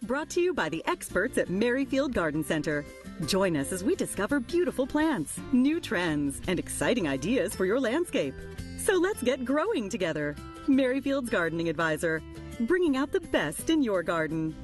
Brought to you by the experts at Merrifield Garden Center. Join us as we discover beautiful plants, new trends, and exciting ideas for your landscape. So let's get growing together. Merrifield's Gardening Advisor, bringing out the best in your garden.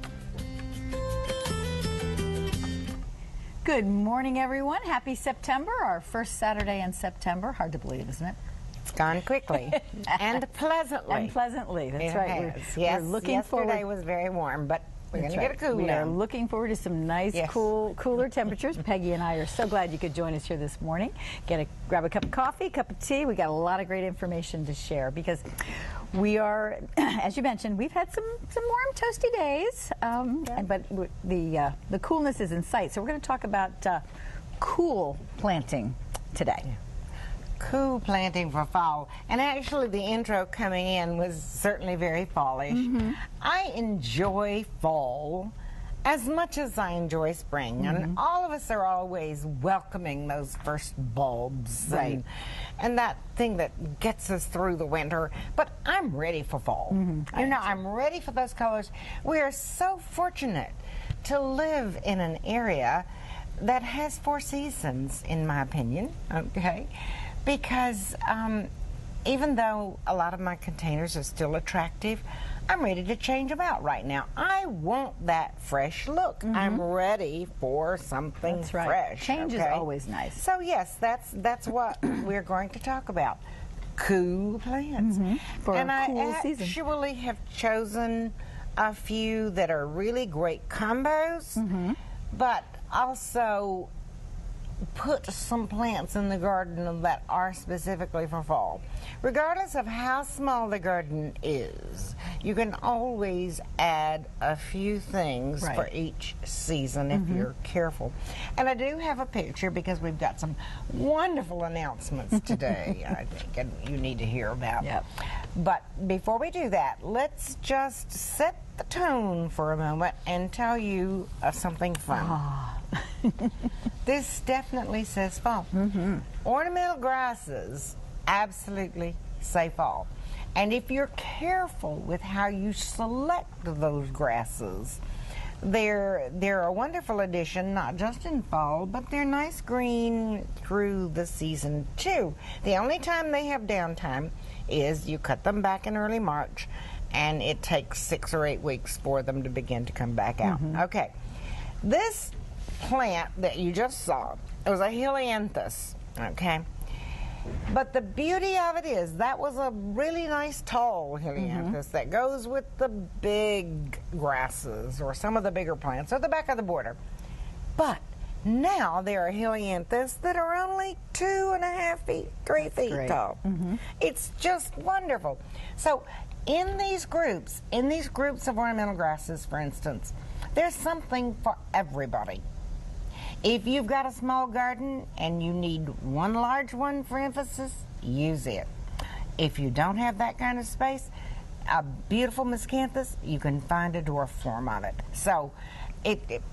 Good morning, everyone. Happy September, our first Saturday in September. Hard to believe, isn't it? It's gone quickly and pleasantly. And pleasantly, that's it right. Yes, we're looking yesterday forward. was very warm, but we're going to get a cool We are down. looking forward to some nice, cooler temperatures. Peggy and I are so glad you could join us here this morning. Grab a cup of coffee, cup of tea. We got a lot of great information to share because we are, as you mentioned, we've had some warm, toasty days, but the coolness is in sight. So we're going to talk about cool planting today. Cool planting for fall. And actually the intro coming in was certainly very fallish. I enjoy fall as much as I enjoy spring. And all of us are always welcoming those first bulbs. Right. And that thing that gets us through the winter. But I'm ready for fall. You know, I'm ready for those colors. We are so fortunate to live in an area that has 4 seasons, in my opinion. Okay. Because even though a lot of my containers are still attractive, I'm ready to change them out right now. I want that fresh look. I'm ready for something fresh. Change is always nice. So yes, that's what we're going to talk about. Cool plants. For and a cool I season. actually have chosen a few that are really great combos, but also put some plants in the garden that are specifically for fall. Regardless of how small the garden is, you can always add a few things for each season if you're careful. And I do have a picture because we've got some wonderful announcements today, I think, and you need to hear about. But before we do that, let's just set the tone for a moment and tell you something fun. This definitely says fall. Ornamental grasses absolutely say fall. And if you're careful with how you select those grasses, they're a wonderful addition, not just in fall, but they're nice green through the season too. The only time they have downtime is you cut them back in early March, and it takes 6 or 8 weeks for them to begin to come back out. Okay, this plant that you just saw, it was a helianthus, okay? But the beauty of it is that was a really nice tall helianthus that goes with the big grasses or some of the bigger plants at the back of the border. But now there are helianthus that are only 2.5 feet, 3 feet tall. It's just wonderful. So in these groups of ornamental grasses, for instance, there's something for everybody. If you've got a small garden and you need one large one for emphasis, use it. If you don't have that kind of space, a beautiful miscanthus, you can find a dwarf form of it. So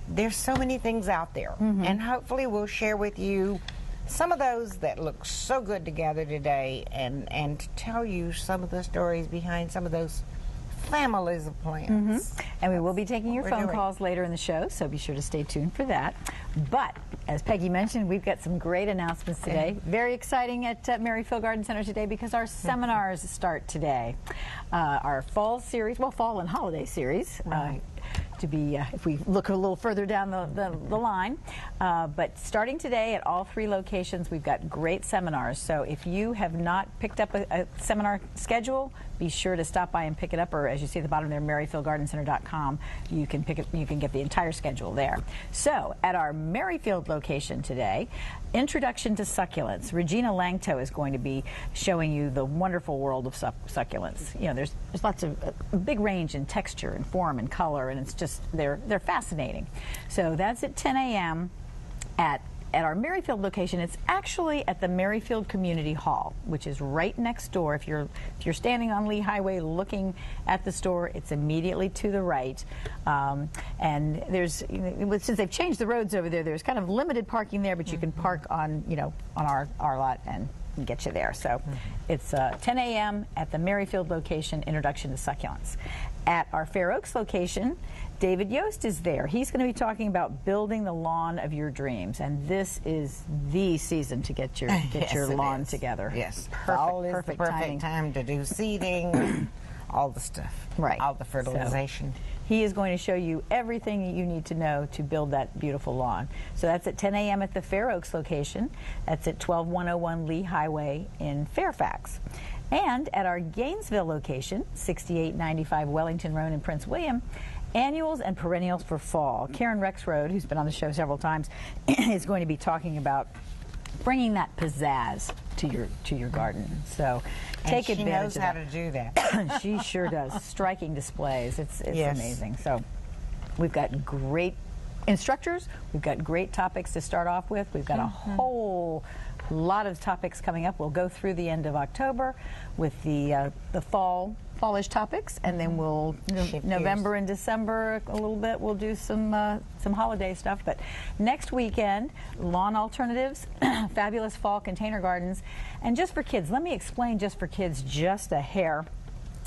there's so many things out there, and hopefully we'll share with you some of those that look so good together today, and tell you some of the stories behind some of those families of plants. And we will be taking your phone calls later in the show, so be sure to stay tuned for that. But as Peggy mentioned, we've got some great announcements today. Very exciting at Merrifield Garden Center today because our seminars start today. Our fall series, well, fall and holiday series. To be, if we look a little further down the line. But starting today at all 3 locations, we've got great seminars. So if you have not picked up a seminar schedule, be sure to stop by and pick it up, or as you see at the bottom there, merrifieldgardencenter.com, you can pick it, you can get the entire schedule there. So at our Merrifield location today, Introduction to Succulents. Regina Langto is going to be showing you the wonderful world of succulents. You know, there's lots of a big range in texture and form and color, and it's just they're fascinating. So that's at 10 a.m. at our Merrifield location. It's actually at the Merrifield Community Hall, which is right next door. If you're standing on Lee Highway looking at the store, it's immediately to the right. And there's, since they've changed the roads over there, there's kind of limited parking there, but you can park on, on our lot and can get you there. So it's 10 a.m. at the Merrifield location, Introduction to Succulents. At our Fair Oaks location, David Yost is there. He's going to be talking about building the lawn of your dreams, and this is the season to get your lawn together. Yes, Fall is perfect the perfect time to do seeding, all the stuff, right? All the fertilization. So he is going to show you everything you need to know to build that beautiful lawn. So that's at 10 a.m. at the Fair Oaks location. That's at 12101 Lee Highway in Fairfax. And at our Gainesville location, 6895 Wellington Road in Prince William, annuals and perennials for fall. Karen Rexroad, who's been on the show several times, is going to be talking about bringing that pizzazz to your garden. So take advantage of that. She knows how to do that. She sure does. Striking displays. It's yes. amazing. So we've got great instructors. We've got great topics to start off with. We've got a whole lot of topics coming up. We'll go through the end of October with the fallish topics, and then we'll November and December a little bit. We'll do some holiday stuff. But next weekend, lawn alternatives, fabulous fall container gardens, and just for kids. Let me explain just for kids just a hair,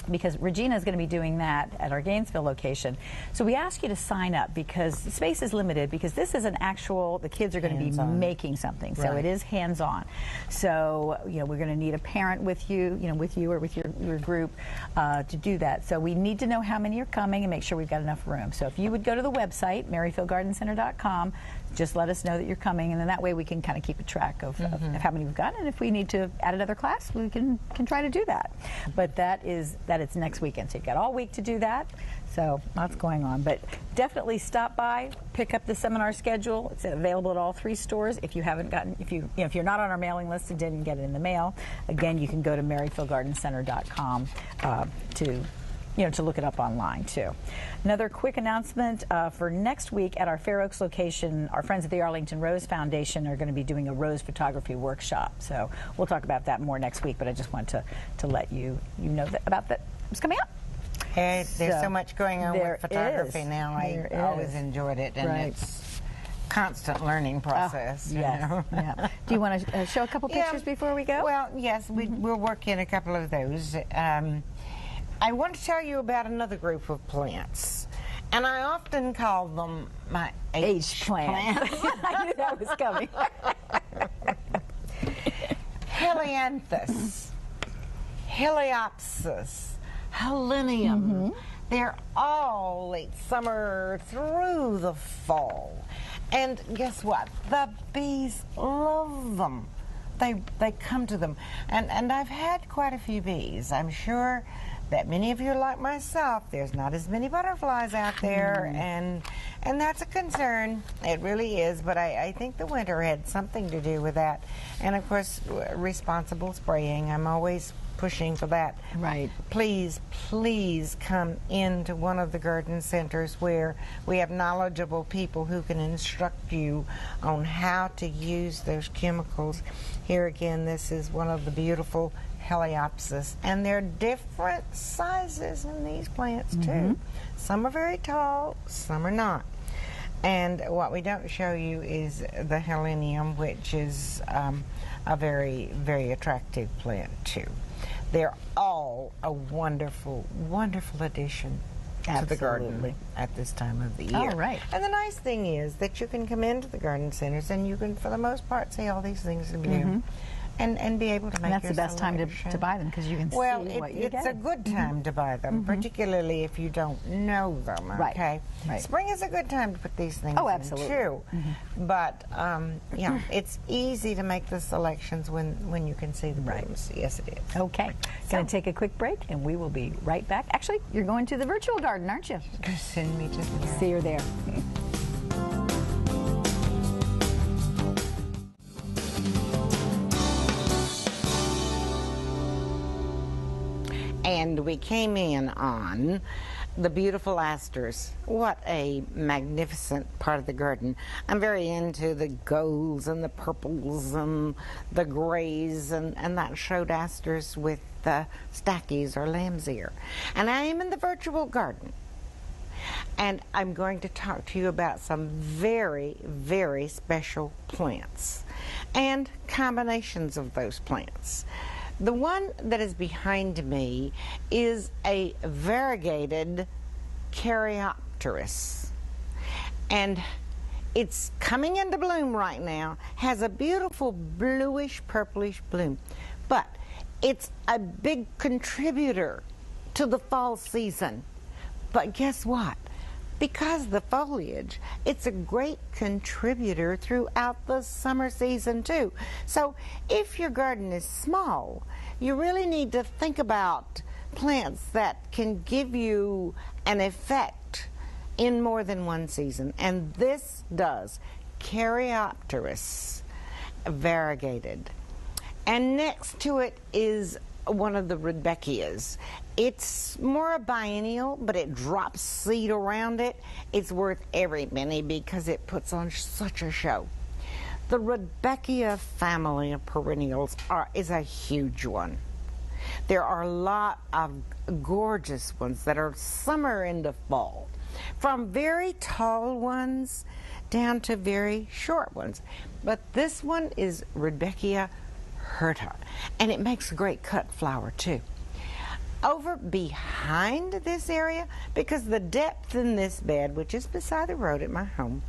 because Regina is going to be doing that at our Gainesville location. So we ask you to sign up because space is limited, because this is an actual, the kids are going to be making something. So it is hands-on. So, we're going to need a parent with you, or with your group to do that. So we need to know how many are coming and make sure we've got enough room. So if you would go to the website, merrifieldgardencenter.com, just let us know that you're coming, and then that way we can kind of keep a track of how many we've got, and if we need to add another class, we can try to do that. But it's next weekend, so you've got all week to do that. So lots going on, but definitely stop by, pick up the seminar schedule. It's available at all 3 stores. If you haven't gotten, if you're not on our mailing list and didn't get it in the mail, again, you can go to merrifieldgardencenter.com to look it up online too. Another quick announcement for next week at our Fair Oaks location, our friends at the Arlington Rose Foundation are going to be doing a rose photography workshop. So we'll talk about that more next week, but I just want to let you know about that. It's coming up. Hey, there's so much going on with photography now. I always enjoyed it, and it's constant learning process. Yes. Yeah. Do you want to show a couple pictures before we go? Well, yes, we'll work in a couple of those. I want to tell you about another group of plants, and I often call them my H plants. I knew that was coming. Helianthus, Heliopsis, Helenium. They're all late summer through the fall. And guess what? The bees love them. They come to them. And I've had quite a few bees. I'm sure that many of you are like myself. There's not as many butterflies out there, and that's a concern. It really is, but I think the winter had something to do with that. And of course, responsible spraying. I'm always pushing for that. Right. Please come into one of the garden centers where we have knowledgeable people who can instruct you on how to use those chemicals. Here again, this is one of the beautiful Heliopsis, and there are different sizes in these plants too. Some are very tall, some are not. And what we don't show you is the Helenium, which is a very, very attractive plant too. They're all a wonderful, wonderful addition to the garden at this time of the year. Oh, right. And the nice thing is that you can come into the garden centers and you can, for the most part, see all these things in bloom. And be able to make that's the best time to buy them, because you can see what you get. It's a good time to buy them, particularly if you don't know them, okay? Right. Spring is a good time to put these things in, too. But, it's easy to make the selections when you can see the blooms. Yes, it is. Okay. Going to take a quick break, and we will be right back. Actually, you're going to the virtual garden, aren't you? Send me to there. See you there. And we came in on the beautiful asters. What a magnificent part of the garden. I'm very into the golds and the purples and the grays, and that showed asters with stackies or lamb's ear. And I am in the virtual garden. And I'm going to talk to you about some very, very special plants and combinations of those plants. The one that is behind me is a variegated Caryopteris. And it's coming into bloom right now, has a beautiful bluish purplish bloom, but it's a big contributor to the fall season. But guess what? Because the foliage, it's a great contributor throughout the summer season too. So if your garden is small, you really need to think about plants that can give you an effect in more than one season. And this does. Caryopteris variegated. And next to it is one of the Rudbeckias. It's more a biennial, but it drops seed around it. It's worth every penny because it puts on such a show. The Rudbeckia family of perennials is a huge one. There are a lot of gorgeous ones that are summer into fall, from very tall ones down to very short ones. But this one is Rudbeckia hirta, and it makes a great cut flower too. Over behind this area, because the depth in this bed, which is beside the road at my home,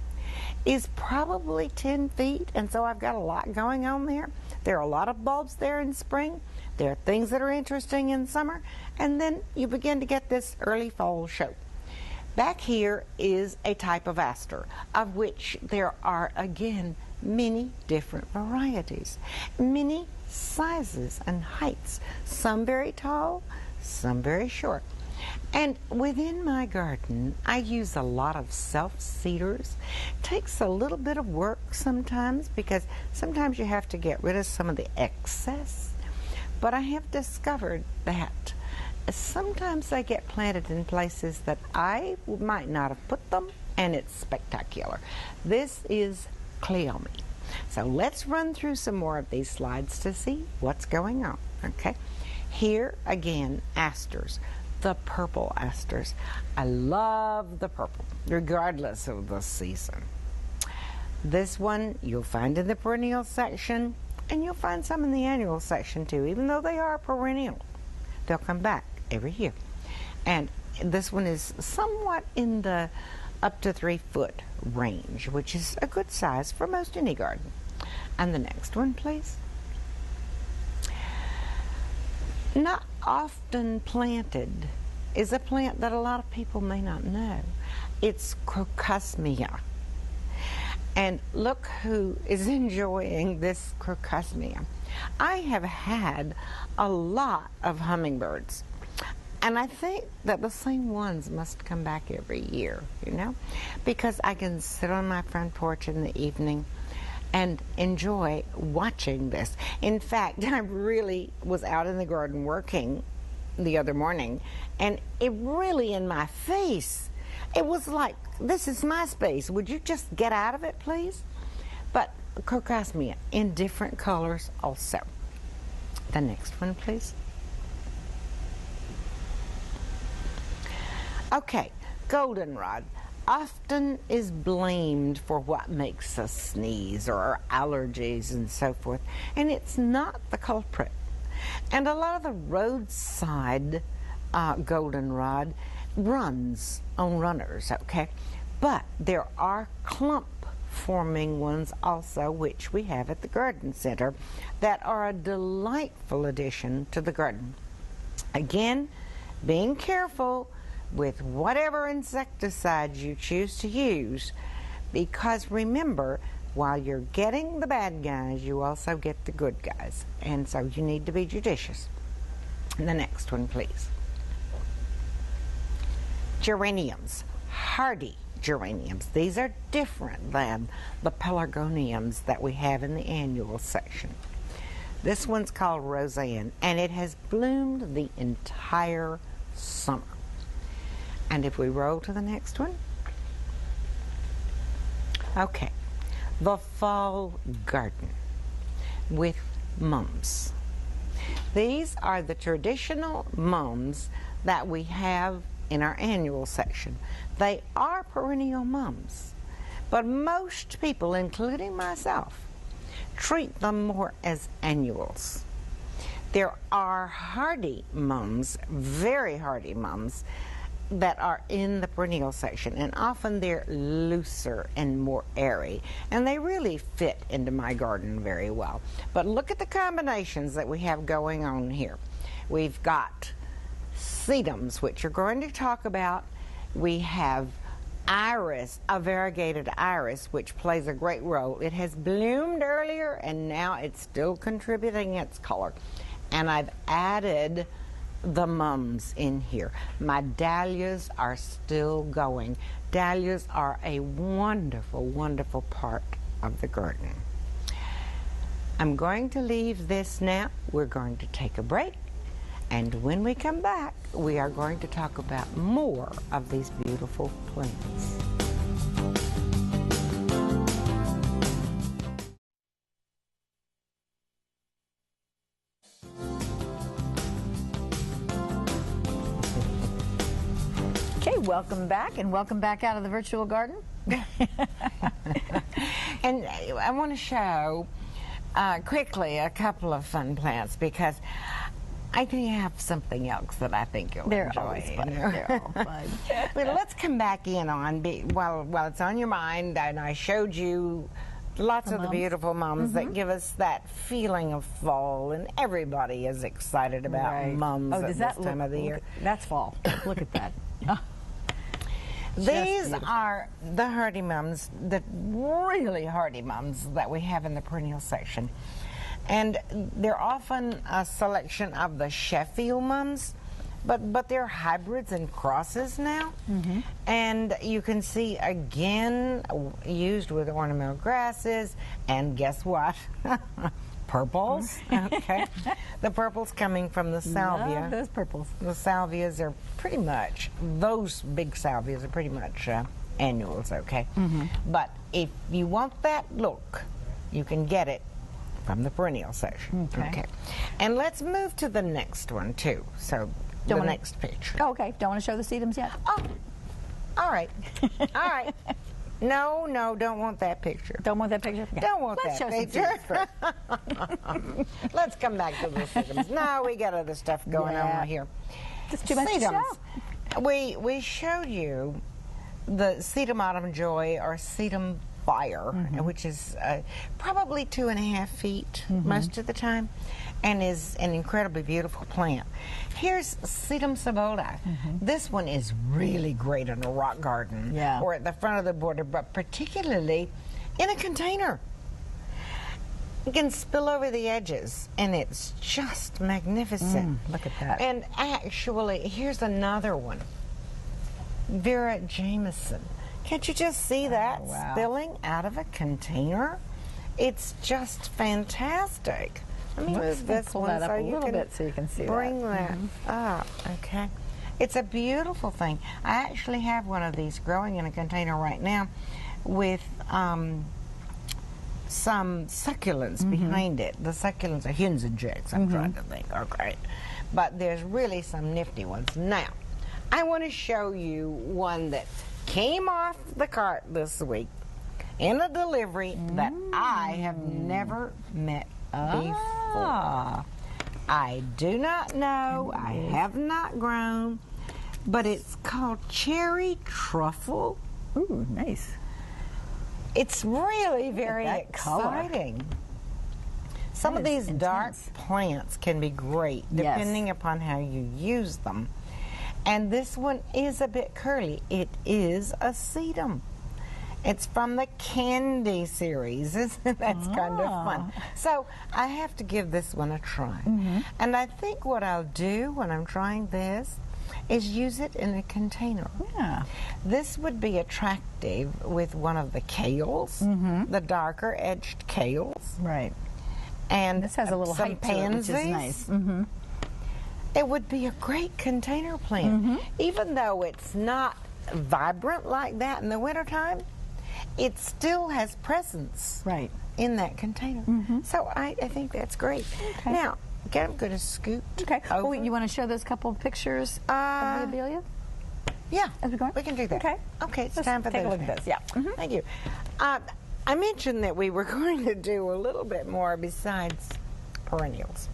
is probably 10 feet, and so I've got a lot going on there. There are a lot of bulbs there in spring. There are things that are interesting in summer, and then you begin to get this early fall show. Back here is a type of aster, of which there are, again, many different varieties, many sizes and heights, some very tall, some very short. And within my garden, I use a lot of self-seeders. Takes a little bit of work sometimes, because sometimes you have to get rid of some of the excess. But I have discovered that sometimes they get planted in places that I might not have put them, and it's spectacular. This is Cleome. So let's run through some more of these slides to see what's going on. Okay, here again, asters, the purple asters. I love the purple, regardless of the season. This one you'll find in the perennial section, and you'll find some in the annual section too. Even though they are perennial, they'll come back every year. And this one is somewhat in the up to 3 foot range, which is a good size for most any garden. And the next one, please. Not often planted is a plant that a lot of people may not know. It's Crocosmia. And look who is enjoying this Crocosmia. I have had a lot of hummingbirds, and I think that the same ones must come back every year, you know, because I can sit on my front porch in the evening and enjoy watching this. In fact, I really was out in the garden working the other morning, and it really in my face, it was like, this is my space. Would you just get out of it, please? But Crocosmia in different colors also. The next one, please. Okay, goldenrod often is blamed for what makes us sneeze or our allergies and so forth, and it's not the culprit. And a lot of the roadside goldenrod runs on runners, okay? But there are clump forming ones also, which we have at the garden center, that are a delightful addition to the garden. Again, being careful with whatever insecticides you choose to use, because remember, while you're getting the bad guys, you also get the good guys, and so you need to be judicious. The next one, please. Geraniums, hardy geraniums. These are different than the pelargoniums that we have in the annual section. This one's called Roseanne, and it has bloomed the entire summer. And if we roll to the next one. Okay, the fall garden with mums. These are the traditional mums that we have in our annual section. They are perennial mums, but most people, including myself, treat them more as annuals. There are hardy mums, very hardy mums, that are in the perennial section, and often they're looser and more airy, and they really fit into my garden very well. But look at the combinations that we have going on here. We've got sedums, which we're going to talk about. We have iris, a variegated iris, which plays a great role. It has bloomed earlier, and now it's still contributing its color. And I've added the mums in here. My dahlias are still going. Dahlias are a wonderful, wonderful part of the garden. I'm going to leave this now. We're going to take a break, and when we come back, we are going to talk about more of these beautiful plants. Welcome back, and welcome back out of the virtual garden. And I want to show quickly a couple of fun plants, because I think I have something else that I think you'll They're enjoy. always fun. They're all fun. But let's come back in on, while it's on your mind, and I showed you lots of the beautiful mums that give us that feeling of fall, and everybody is excited about mums at this time of the year. That's fall. Look at that. These are the hardy mums, the really hardy mums that we have in the perennial section. And they're often a selection of the Sheffield mums, but they're hybrids and crosses now. And you can see, again, used with ornamental grasses, and guess what? Purples. Okay. The purples coming from the salvia. Love those purples. The salvias are pretty much, those big salvias are pretty much annuals, okay? But if you want that look, you can get it from the perennial section. Okay. And let's move to the next one, too. So, next picture. Oh, okay. Don't want to show the sedums yet? Oh, all right. All right. No, don't want that picture. Don't want that picture? Okay. Don't want Let's that show picture. Let's come back to the sedums. No, we got other stuff going on here. It's too much to show. We showed you the sedum autumn joy, or sedum fire, which is probably 2.5 feet most of the time, and is an incredibly beautiful plant. Here's sedum sabota. This one is really great in a rock garden or at the front of the border, but particularly in a container. It can spill over the edges, and it's just magnificent. Look at that. And actually, here's another one. Vera Jameson. Can't you just see that spilling out of a container? It's just fantastic. Let me move this one up a little bit so you can see bring that up. Okay. It's a beautiful thing. I actually have one of these growing in a container right now with some succulents behind it. The succulents are Hunzenjecks, I'm trying to think. Okay. But there's really some nifty ones. Now, I want to show you one that came off the cart this week in a delivery that I have never met before. I do not know, I have not grown, but it's called cherry truffle. Ooh, nice. It's really very exciting. Some of these dark plants can be great depending upon how you use them. And this one is a bit curly. It is a sedum. It's from the Candy series. That's kind of fun. So I have to give this one a try. And I think what I'll do when I'm trying this is use it in a container. This would be attractive with one of the kales, the darker edged kales. Right. And this has a little height to it, which is nice. It would be a great container plant. Even though it's not vibrant like that in the wintertime, it still has presence in that container. So I think that's great. Now, I'm going to scoot over. You want to show those couple of pictures of the Abelia? Yeah, as we go on? we can do that. Okay. Okay, it's Let's time for take a those look at next. this. Yeah. Thank you. I mentioned that we were going to do a little bit more besides perennials.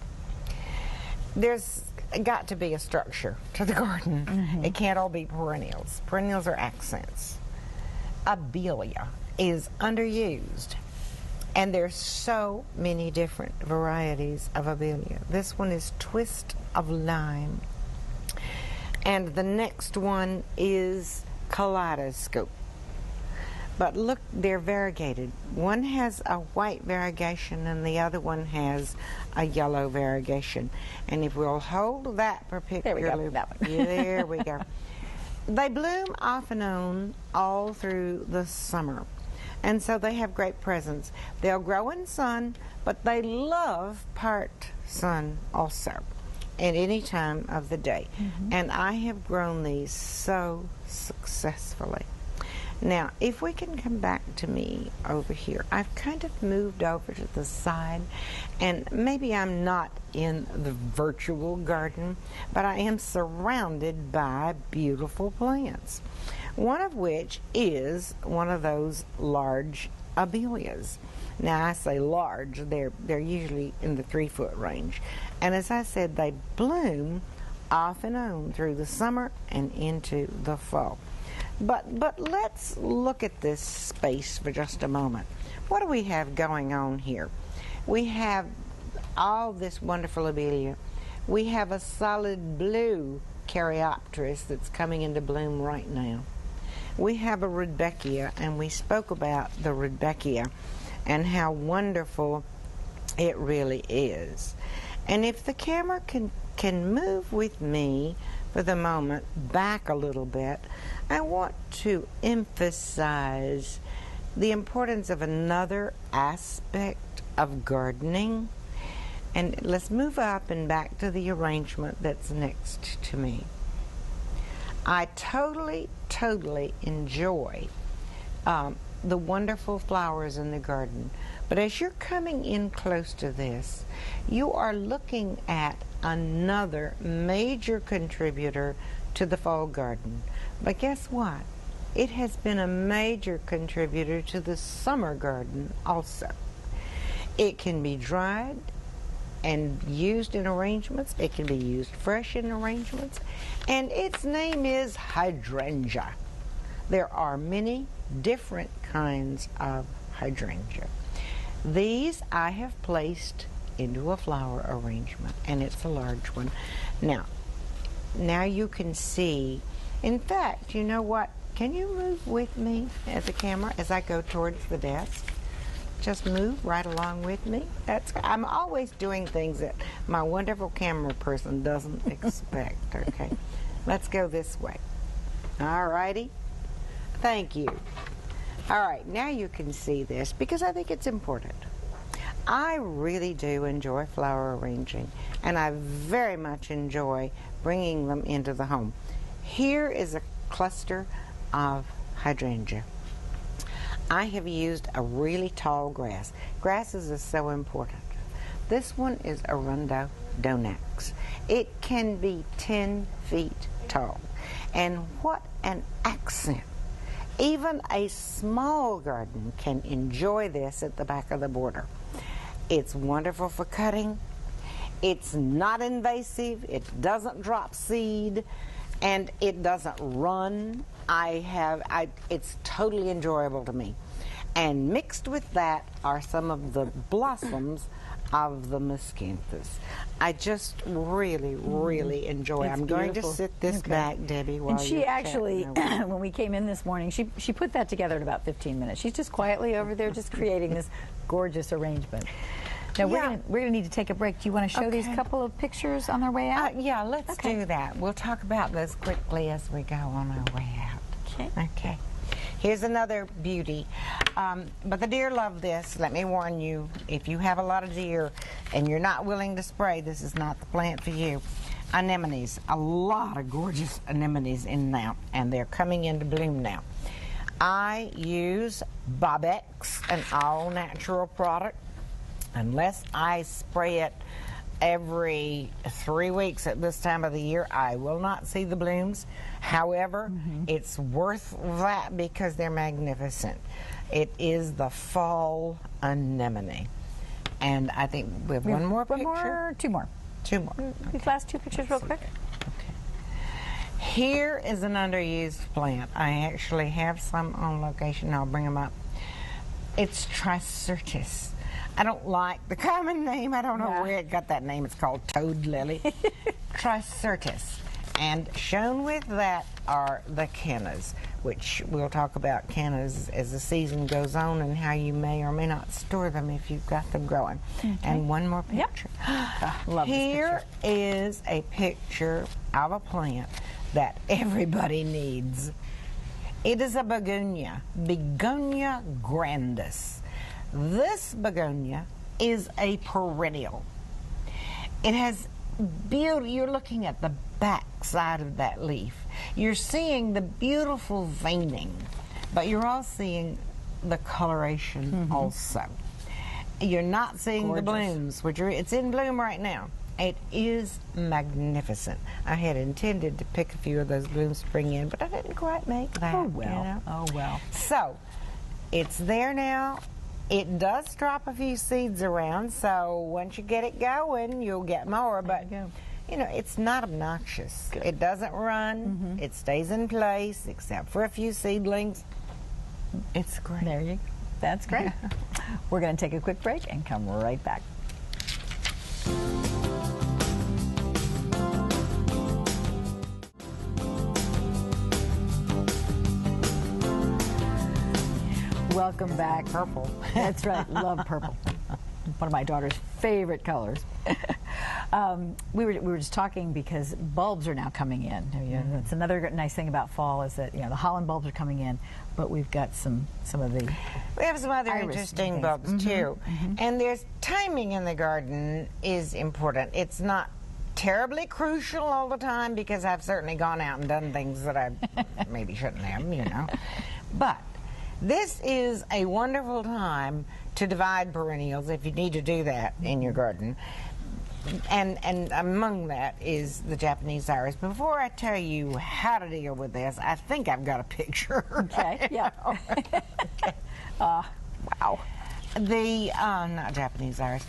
There's got to be a structure to the garden. It can't all be perennials. Perennials are accents. Abelia is underused, and there's so many different varieties of abelia. This one is Twist of Lime, and the next one is Kaleidoscope. But look, they're variegated. One has a white variegation and the other one has a yellow variegation. And if we'll hold that particularly, there we go, that one. Yeah, there we go. They bloom off and on all through the summer. And so they have great presence. They'll grow in sun, but they love part sun also at any time of the day. And I have grown these so successfully. Now, if we can come back to me over here, I've kind of moved over to the side, and maybe I'm not in the virtual garden, but I am surrounded by beautiful plants, one of which is one of those large abelias. Now, I say large, they're usually in the 3-foot range, and as I said, they bloom off and on through the summer and into the fall. But let's look at this space for just a moment. What do we have going on here? We have all this wonderful abelia. We have a solid blue Caryopteris that's coming into bloom right now. We have a Rudbeckia, and we spoke about the Rudbeckia and how wonderful it really is. And if the camera can move with me for the moment back a little bit, I want to emphasize the importance of another aspect of gardening. And let's move up and back to the arrangement that's next to me. I totally enjoy the wonderful flowers in the garden. But as you're coming in close to this, you are looking at another major contributor to the fall garden. But guess what? It has been a major contributor to the summer garden also. It can be dried and used in arrangements. It can be used fresh in arrangements. And its name is hydrangea. There are many different kinds of hydrangea. These I have placed into a flower arrangement, and it's a large one. Now you can see, in fact, you know what? Can you move with me at the camera as I go towards the desk? Just move right along with me. I'm always doing things that my wonderful camera person doesn't expect, okay? Let's go this way. All righty. Thank you. All right, now you can see this because I think it's important. I really do enjoy flower arranging, and I very much enjoy bringing them into the home. Here is a cluster of hydrangea. I have used a really tall grass. Grasses are so important. This one is Arundo Donax. It can be 10 feet tall. And what an accent. Even a small garden can enjoy this at the back of the border. It's wonderful for cutting. It's not invasive. It doesn't drop seed, and it doesn't run. It's totally enjoyable to me. And mixed with that are some of the blossoms of the miscanthus. I just really enjoy it. I'm going to sit this back, Debbie, while and she you're actually, when we came in this morning, she put that together in about 15 minutes. She's just quietly over there just creating this gorgeous arrangement. Now, we're gonna need to take a break. Do you want to show these couple of pictures on their way out? Yeah, let's do that. We'll talk about those quickly as we go on our way out. Okay. Here's another beauty. But the deer love this. Let me warn you, if you have a lot of deer and you're not willing to spray, this is not the plant for you. Anemones. A lot of gorgeous anemones in now, and they're coming into bloom now. I use Bobex, an all-natural product. Unless I spray it every 3 weeks at this time of the year, I will not see the blooms. However, it's worth that because they're magnificent. It is the fall anemone. And I think we have one more picture. Two more. Two more. These last two pictures real quick. Here is an underused plant. I actually have some on location. I'll bring them up. It's Tricertis. I don't like the common name. I don't know where it got that name. It's called toad lily. Tricertis. And shown with that are the cannas, which we'll talk about cannas as the season goes on and how you may or may not store them if you've got them growing. And one more picture. Love Here this picture. is a picture of a plant that everybody needs. It is a begonia, Begonia grandis. This begonia is a perennial. It has beauty. You're looking at the back side of that leaf. You're seeing the beautiful veining, but you're all seeing the coloration also. You're not seeing the blooms, which are, it's in bloom right now. It is magnificent. I had intended to pick a few of those blooms to bring in, but I didn't quite make that. Oh well. You know? Oh well. So, it's there now. It does drop a few seeds around, so once you get it going, you'll get more. But you know, it's not obnoxious. Good. It doesn't run. It stays in place, except for a few seedlings. It's great. There you go. That's great. We're going to take a quick break and come right back. Welcome back. Purple. That's right. Love purple. One of my daughter's favorite colors. We were just talking because bulbs are now coming in. You know, that's another nice thing about fall is that, you know, the Holland bulbs are coming in, but we've got some of the We have some other iris interesting things. bulbs too. And there's timing in the garden is important. It's not terribly crucial all the time because I've certainly gone out and done things that I maybe shouldn't have, you know. But this is a wonderful time to divide perennials if you need to do that in your garden. And among that is the Japanese iris. Before I tell you how to deal with this, I think I've got a picture. Okay, yeah. Wow. The, not Japanese iris,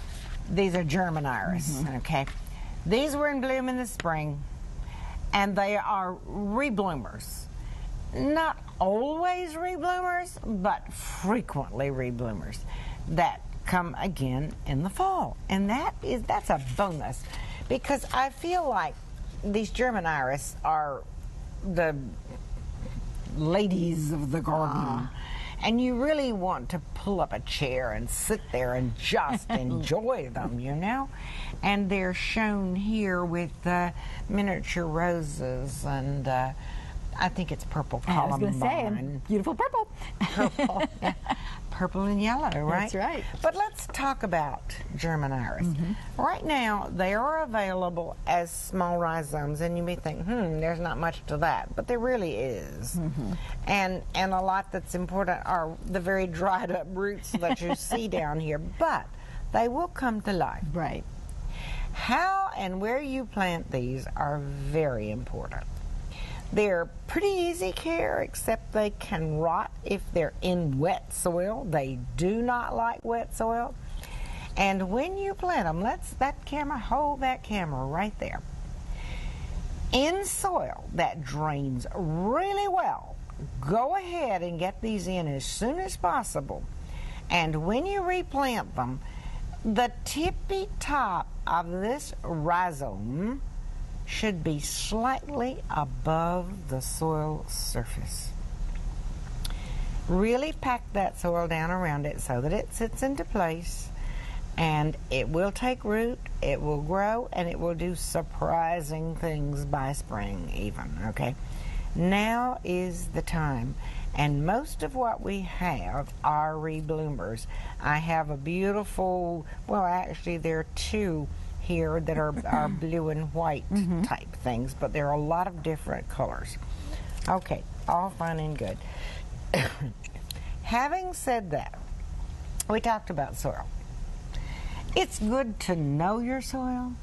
these are German iris, okay? These were in bloom in the spring, and they are rebloomers. Not always rebloomers, but frequently rebloomers that come again in the fall. And that's a bonus because I feel like these German iris are the ladies of the garden. And you really want to pull up a chair and sit there and just enjoy them, you know? And they're shown here with miniature roses and I think it's purple columbine. I was going to say, beautiful purple. Purple, yeah. Purple and yellow, right? That's right. But let's talk about German iris. Right now, they are available as small rhizomes, and you may think, there's not much to that, but there really is. And a lot that's important are the very dried up roots that you see down here, but they will come to life. Right. How and where you plant these are very important. They're pretty easy care, except they can rot if they're in wet soil. They do not like wet soil. And when you plant them, hold that camera right there. In soil that drains really well, go ahead and get these in as soon as possible. And when you replant them, the tippy top of this rhizome should be slightly above the soil surface. Really pack that soil down around it so that it sits into place, and it will take root, it will grow, and it will do surprising things by spring even, okay? Now is the time, and most of what we have are rebloomers. I have a beautiful, well actually there are two here that are blue and white type things, but there are a lot of different colors. Okay, all fine and good. Having said that, we talked about soil. It's good to know your soil,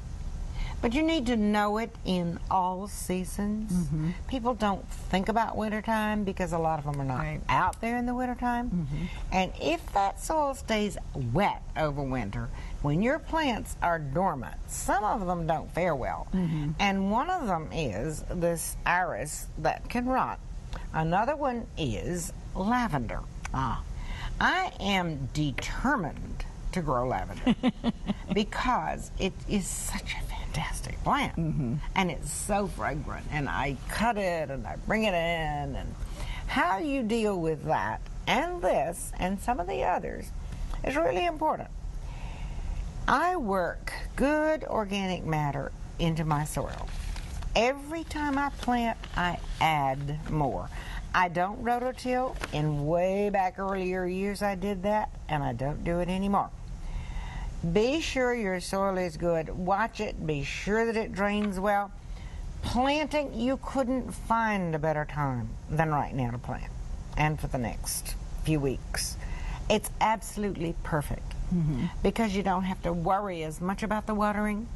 but you need to know it in all seasons. People don't think about wintertime because a lot of them are not out there in the wintertime. And if that soil stays wet over winter, when your plants are dormant, some of them don't fare well. And one of them is this iris that can rot. Another one is lavender. I am determined to grow lavender because it is such a fantastic plant, and it's so fragrant, and I cut it and I bring it in, and how you deal with that and this and some of the others is really important. I work good organic matter into my soil. Every time I plant, I add more. I don't rototill. In way back earlier years I did that, and I don't do it anymore. Be sure your soil is good. Watch it. Be sure that it drains well. Planting, you couldn't find a better time than right now to plant, and for the next few weeks. It's absolutely perfect because you don't have to worry as much about the watering,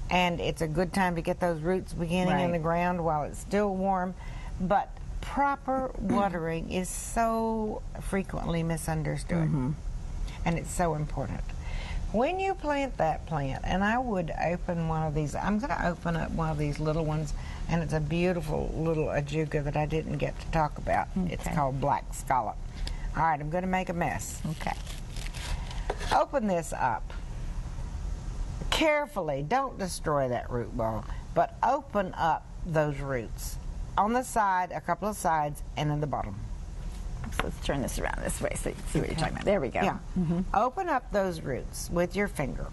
and it's a good time to get those roots beginning in the ground while it's still warm. But proper watering is so frequently misunderstood, and it's so important. When you plant that plant, and I would open one of these, I'm going to open up one of these little ones, and it's a beautiful little ajuga that I didn't get to talk about. It's called Black Scallop. All right, I'm going to make a mess. Open this up. Carefully, don't destroy that root ball, but open up those roots. On the side, a couple of sides, and in the bottom. So let's turn this around this way so you can see what you're talking about. There we go. Yeah. Open up those roots with your finger.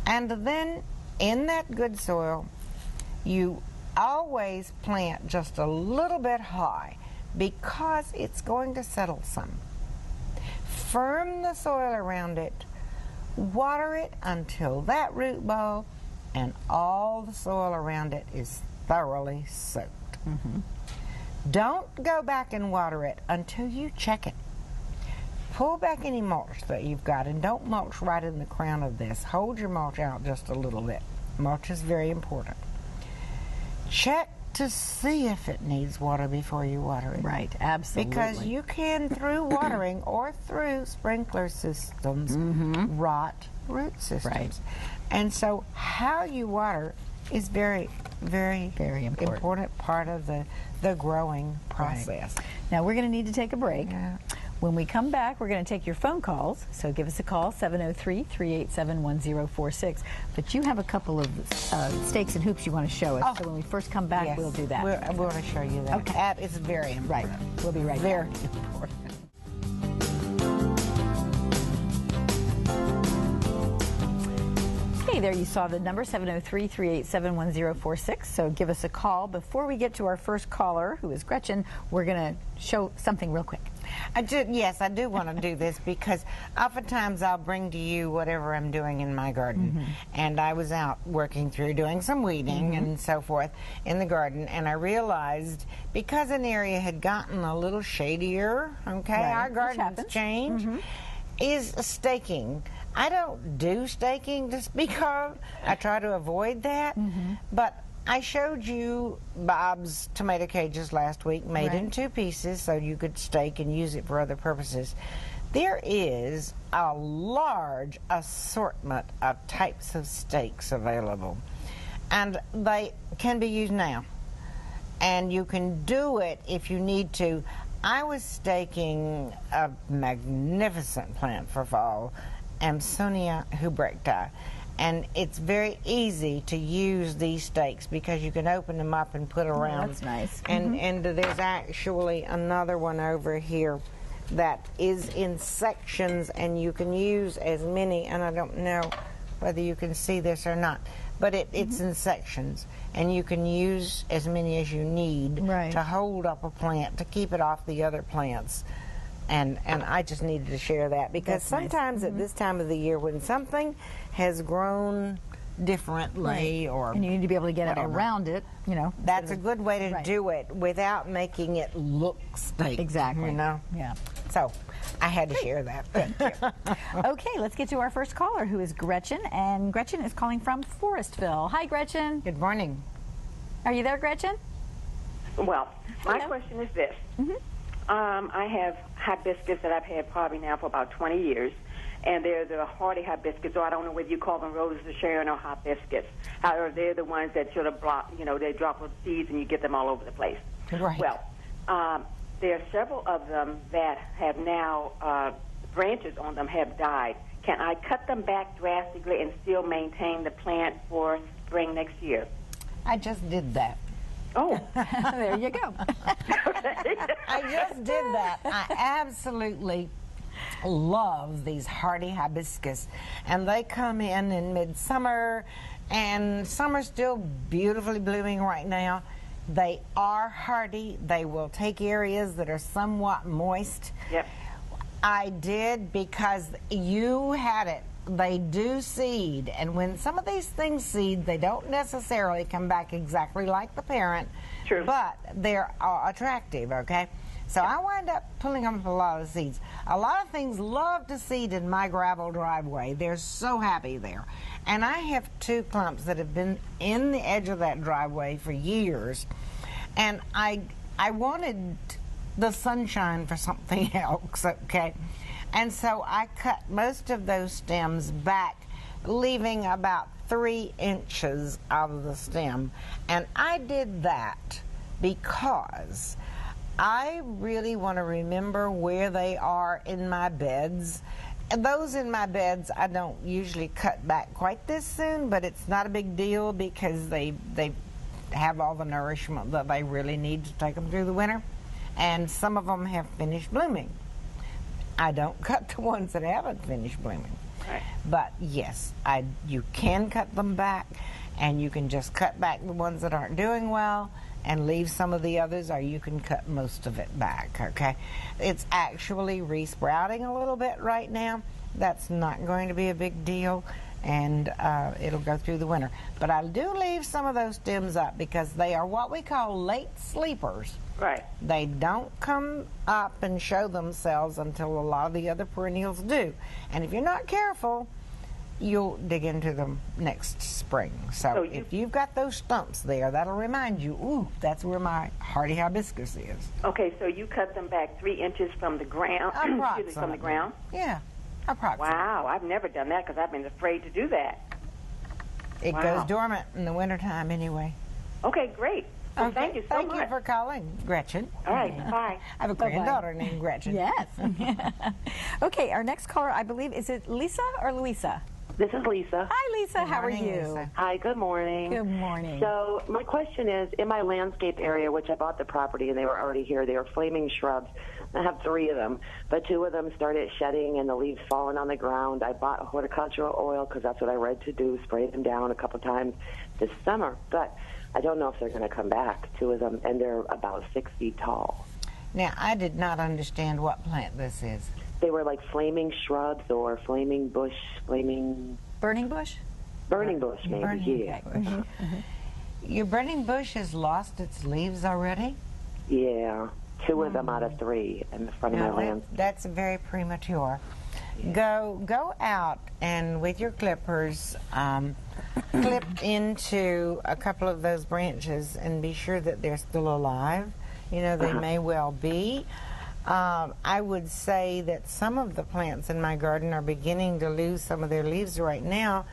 And then in that good soil, you always plant just a little bit high because it's going to settle some. Firm the soil around it. Water it until that root ball and all the soil around it is thoroughly soaked. Don't go back and water it until you check it. Pull back any mulch that you've got, and don't mulch right in the crown of this. Hold your mulch out just a little bit. Mulch is very important. Check to see if it needs water before you water it. Right, absolutely. Because you can, through watering or through sprinkler systems, rot root systems. And so how you water is very, very, very important part of the growing process. Now we're going to need to take a break. When we come back, we're going to take your phone calls. So give us a call, 703-387-1046. But you have a couple of stakes and hoops you want to show us. So when we first come back, we'll do that. I want to show you that. Okay. That is very important. We'll be right back. Very important. Okay, there you saw the number, 703-387-1046. So give us a call. Before we get to our first caller, who is Gretchen, we're going to show something real quick. Yes, I do want to do this because oftentimes I'll bring to you whatever I'm doing in my garden. And I was out working through doing some weeding and so forth in the garden, and I realized because an area had gotten a little shadier, our garden's changed, is staking. I don't do staking to speak of. I try to avoid that. But I showed you Bob's tomato cages last week, made in 2 pieces so you could stake and use it for other purposes. There is a large assortment of types of stakes available, and they can be used now. And you can do it if you need to. I was staking a magnificent plant for fall, Amsonia hubrichta. And it's very easy to use these stakes because you can open them up and put around. That's nice. And there's actually another one over here that is in sections, and you can use as many, and I don't know whether you can see this or not, but it's in sections, and you can use as many as you need to hold up a plant, to keep it off the other plants. And I just needed to share that because sometimes at this time of the year when something has grown differently and you need to be able to get it around it, that's a good way to do it without making it look staked. Exactly. Yeah. So I had to share that. Thank you. Okay, let's get to our first caller, who is Gretchen, and Gretchen is calling from Forestville. Hi, Gretchen. Good morning. Are you there, Gretchen? Well, my Hello. question is this. I have hibiscus that I've had probably now for about 20 years, and they're the hardy hibiscus, or I don't know whether you call them roses of Sharon or hibiscus. However, they're the ones that sort of block, they drop with seeds and you get them all over the place. Right. Well, there are several of them that have now, branches on them have died. Can I cut them back drastically and still maintain the plant for spring next year? I just did that. Oh. There you go. I just did that. I absolutely love these hardy hibiscus, and they come in midsummer, and summer's still beautifully blooming right now. They are hardy. They will take areas that are somewhat moist. Yep. I did because you had it. They do seed, and when some of these things seed, they don't necessarily come back exactly like the parent. True. But they're attractive, okay? So I wind up pulling up a lot of seeds. A lot of things love to seed in my gravel driveway. They're so happy there. And I have 2 clumps that have been in the edge of that driveway for years. And I wanted the sunshine for something else, okay? And so I cut most of those stems back, leaving about 3 inches out of the stem. And I did that because I really want to remember where they are in my beds. And those in my beds, I don't usually cut back quite this soon, but it's not a big deal because they have all the nourishment that they really need to take them through the winter. And some of them have finished blooming. I don't cut the ones that haven't finished blooming. Right. But yes, you can cut them back, and you can just cut back the ones that aren't doing well and leave some of the others, or you can cut most of it back, okay? It's actually resprouting a little bit right now. That's not going to be a big deal, and it'll go through the winter. But I do leave some of those stems up because they are what we call late sleepers. Right. They don't come up and show themselves until a lot of the other perennials do. And if you're not careful, you'll dig into them next spring. So if you've got those stumps there, that'll remind you, ooh, that's where my hardy hibiscus is. Okay, so you cut them back 3 inches from the ground. Excuse me, from the ground? Yeah, approximately. Wow, I've never done that because I've been afraid to do that. It goes dormant in the wintertime anyway. Okay, great. Well, Okay, thank you so much. Thank you for calling, Gretchen. All right, bye. I have a granddaughter named Gretchen. Yes. Okay, our next caller, I believe, is it Lisa or Louisa? This is Lisa. Hi, Lisa. Good How are morning, you? Lisa. Hi, good morning. Good morning. So my question is, in my landscape area, which I bought the property and they were already here, they were flaming shrubs. I have 3 of them, but 2 of them started shedding and the leaves falling on the ground. I bought horticultural oil because that's what I read to do, spray them down a couple times this summer, but I don't know if they're going to come back, 2 of them, and they're about 6 feet tall. Now, I did not understand what plant this is. They were like flaming shrubs or flaming bush, Burning bush? burning bush maybe, Burning, yeah. okay. Your burning bush has lost its leaves already? Yeah, 2 of them out of 3 in the front of my land. That's very premature. Go out and with your clippers, clip into a couple of those branches and be sure that they're still alive. You know, they may well be. I would say that some of the plants in my garden are beginning to lose some of their leaves right now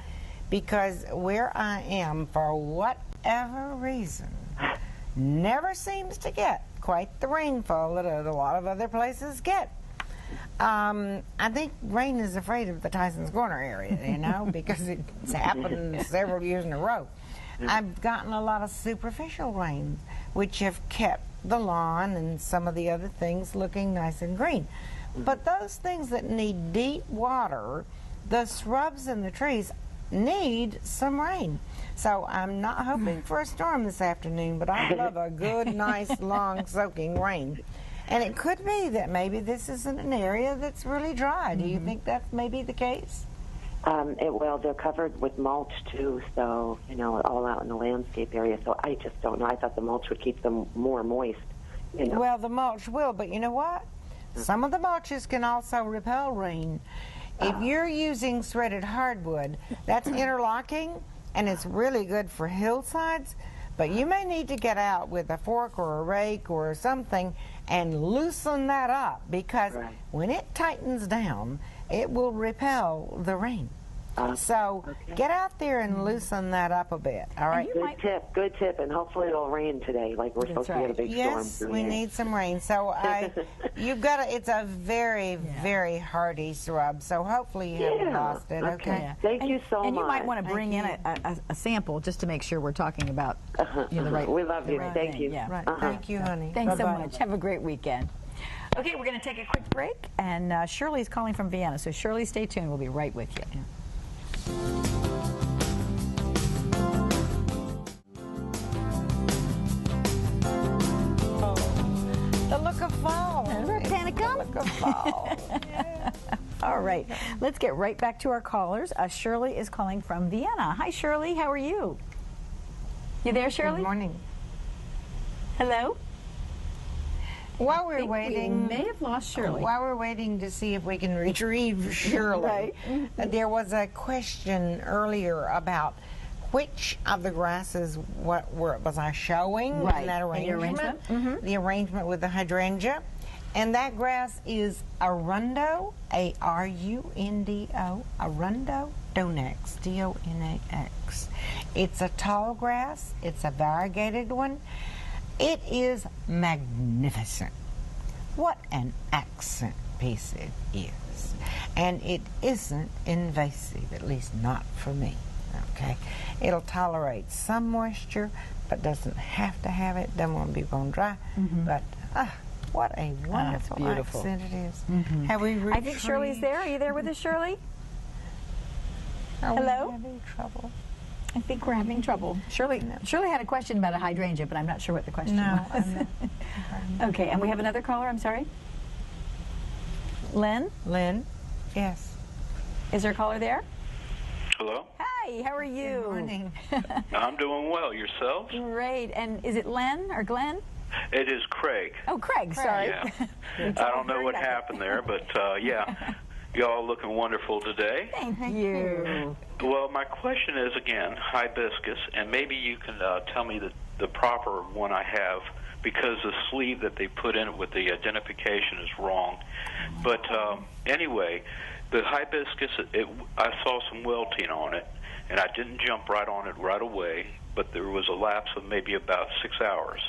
because where I am, for whatever reason, never seems to get quite the rainfall that a lot of other places get. I think rain is afraid of the Tyson's Corner area, you know, because it's happened several years in a row. I've gotten a lot of superficial rain, which have kept the lawn and some of the other things looking nice and green. But those things that need deep water, the shrubs and the trees need some rain. So I'm not hoping for a storm this afternoon, but I love a good, nice, long soaking rain. And it could be that maybe this isn't an area that's really dry. Do you think that's maybe the case? Well, they're covered with mulch, too, so, you know, all out in the landscape area. So I just don't know. I thought the mulch would keep them more moist, you know. Well, the mulch will, but you know what? Some of the mulches can also repel rain. If you're using threaded hardwood, that's interlocking, and it's really good for hillsides, but you may need to get out with a fork or a rake or something and loosen that up, because when it tightens down, it will repel the rain. So get out there and loosen that up a bit. All right. Good tip, and hopefully it'll rain today. Like we're supposed to get a big storm. Yes, we need some rain. So you've got it's a very, very hardy shrub. So hopefully you haven't lost it. Okay. Thank you so much. And you might want to bring in a sample just to make sure we're talking about the right. We love you. Thank you. Yeah. Right. Thank you, honey. Thanks so much. Have a great weekend. Okay, we're going to take a quick break, and Shirley's calling from Vienna. So Shirley, stay tuned. We'll be right with you. The look of fall. Panicum? The look of fall. All right, let's get right back to our callers. Shirley is calling from Vienna. Hi, Shirley. How are you? You there, Shirley? Good morning. Hello? While we're waiting, we may have lost Shirley. While we're waiting to see if we can retrieve Shirley, there was a question earlier about which of the grasses was I showing in that arrangement? The arrangement with the hydrangea. And that grass is Arundo, A-R-U-N-D-O, Arundo Donax, D-O-N-A-X. It's a tall grass. It's a variegated one. It is magnificent. What an accent piece it is. And it isn't invasive, at least not for me. Okay? It'll tolerate some moisture, but doesn't have to have it. Doesn't want to be bone dry. But what a wonderful accent it is. Have we retrieved? I think Shirley's there. Are you there with us, Shirley? Hello? We having trouble? I think we're having trouble. Shirley had a question about a hydrangea, but I'm not sure what the question was. Okay, and we have another caller. I'm sorry. Lynn? Lynn? Yes. Is there a caller there? Hello? Hi, how are you? Good morning. I'm doing well. Yourself? Great. And is it Len or Glenn? It is Craig. Oh, Craig, sorry. Yeah. I don't know what happened there, but yeah. Y'all looking wonderful today. Thank you. Well, my question is, again, hibiscus, and maybe you can tell me the proper one I have, because the sleeve that they put in it with the identification is wrong. But anyway, the hibiscus, I saw some wilting on it, and I didn't jump right on it right away, but there was a lapse of maybe about 6 hours.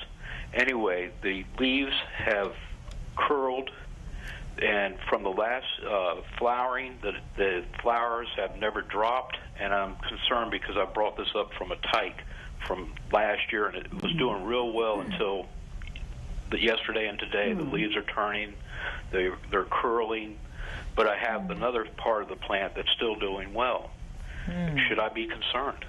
Anyway, the leaves have curled, and from the last flowering, the flowers have never dropped, and I'm concerned because I brought this up from a tyke from last year, and it was doing real well until yesterday and today. The leaves are turning, they're curling, but I have another part of the plant that's still doing well. Should I be concerned?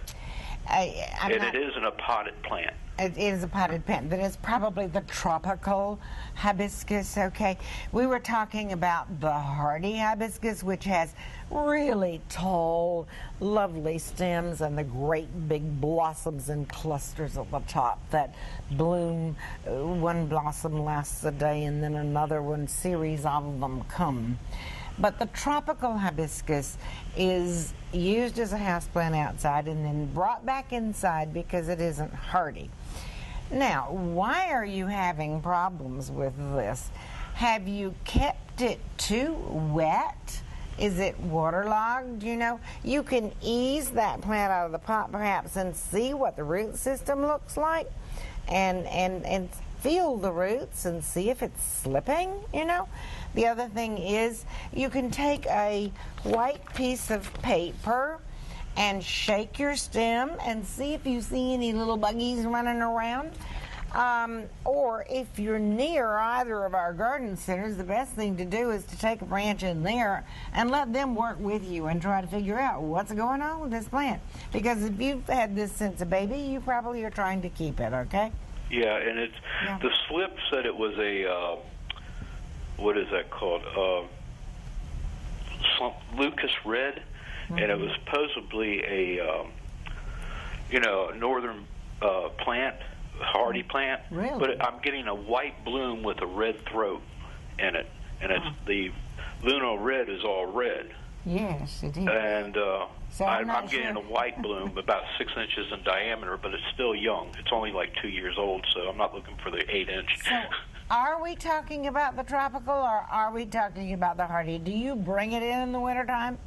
It isn't a potted plant. It is a potted plant, but it's probably the tropical hibiscus, okay? We were talking about the hardy hibiscus, which has really tall, lovely stems and the great big blossoms and clusters at the top that bloom. One blossom lasts a day, and then another one, series of them come. But the tropical hibiscus is used as a houseplant outside and then brought back inside because it isn't hardy. Now, why are you having problems with this? Have you kept it too wet? Is it waterlogged? You know, you can ease that plant out of the pot perhaps and see what the root system looks like, and feel the roots and see if it's slipping, you know. The other thing is you can take a white piece of paper and shake your stem and see if you see any little buggies running around. Or if you're near either of our garden centers, the best thing to do is to take a branch in there and let them work with you and try to figure out what's going on with this plant. Because if you've had this since a baby, you probably are trying to keep it, okay? Yeah, and the slip said it was a, what is that called? Lucas Red, and it was supposedly a, northern plant, hardy plant. Really? But I'm getting a white bloom with a red throat in it, and it's the Luno Red is all red. Yes, it is. And So I'm I'm getting a white bloom about 6 inches in diameter, but it's still young. It's only like 2 years old, so I'm not looking for the 8-inch. So, are we talking about the tropical, or are we talking about the hardy? Do you bring it in the wintertime?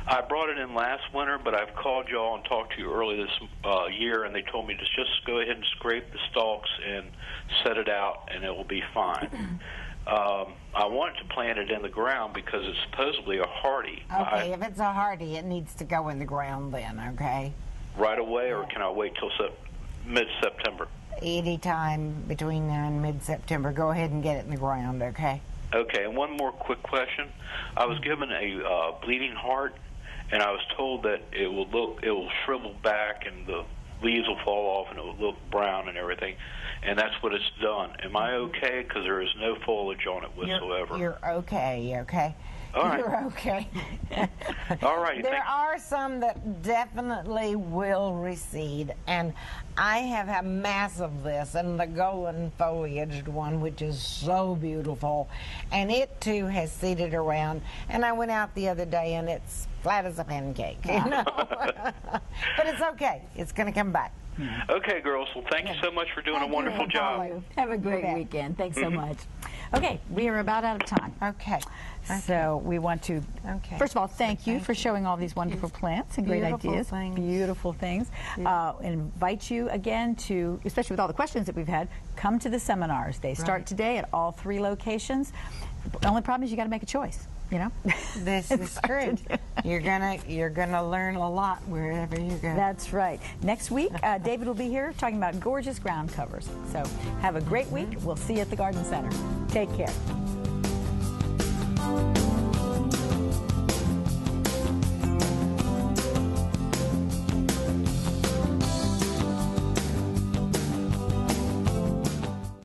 I brought it in last winter, but I've called y'all and talked to you early this year, and they told me to just go ahead and scrape the stalks and set it out, and it will be fine. I wanted to plant it in the ground because it's supposedly a hardy. Okay, if it's a hardy, it needs to go in the ground then, okay? Right away, or can I wait till mid-September? Anytime between now and mid-September, go ahead and get it in the ground, okay? Okay, and one more quick question. I was given a bleeding heart, and I was told that it will shrivel back and the leaves will fall off and it will look brown and everything, and that's what it's done. Am I okay? Because there is no foliage on it whatsoever. You're okay, okay? All right. You're okay. All right. There are some that definitely will recede, and I have a mass of this, and the golden foliaged one, which is so beautiful, and it too has seeded around. And I went out the other day, and it's flat as a pancake, you know. But it's okay. It's going to come back. Okay, girls. Well, thank you so much for doing a wonderful job. Have a great weekend. Thanks so much. Okay, we are about out of time. Okay. So we want to, first of all, thank you for showing all these wonderful plants and great ideas. Beautiful things. Invite you again to, especially with all the questions that we've had, come to the seminars. They start today at all 3 locations. The only problem is you got to make a choice. You know, this is true. You're gonna learn a lot wherever you go. That's right. Next week, David will be here talking about gorgeous ground covers. So have a great week. We'll see you at the Garden Center. Take care.